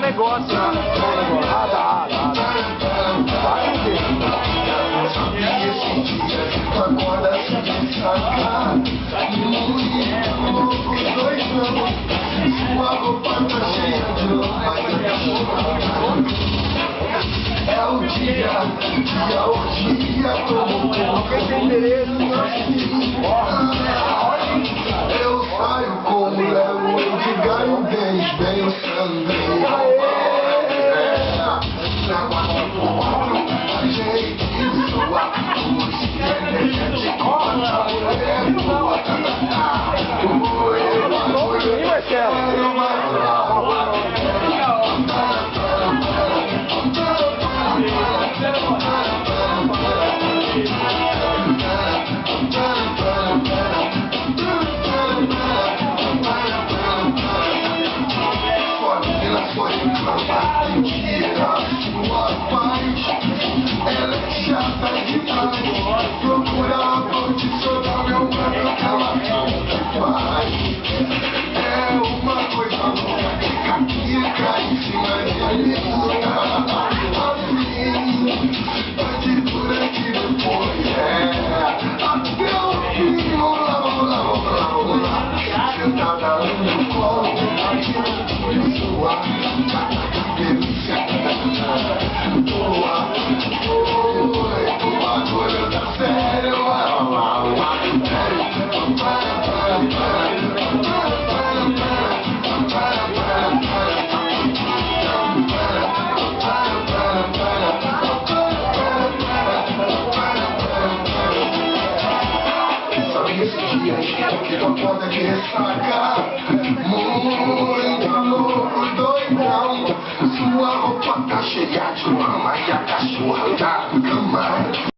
negócio lá. Ah, dá. Vai ver. Sua roupa tá cheia de lama. É o dia como Alguém tem endereço? eu saio com o Léo, eu de ganho bem o Sandrinho. E Marcelo? Ela é chata demais. Procura acondicionar meu mano que ela faz. É uma coisa louca que caquica em cima dele. Assim, dura que depois até o fim. Vamos lá. Sentada no colo, sua delícia. Que não pode ressacar. Muito louco, doidão. Sua roupa tá cheia de lama e a cachorra tá na cama.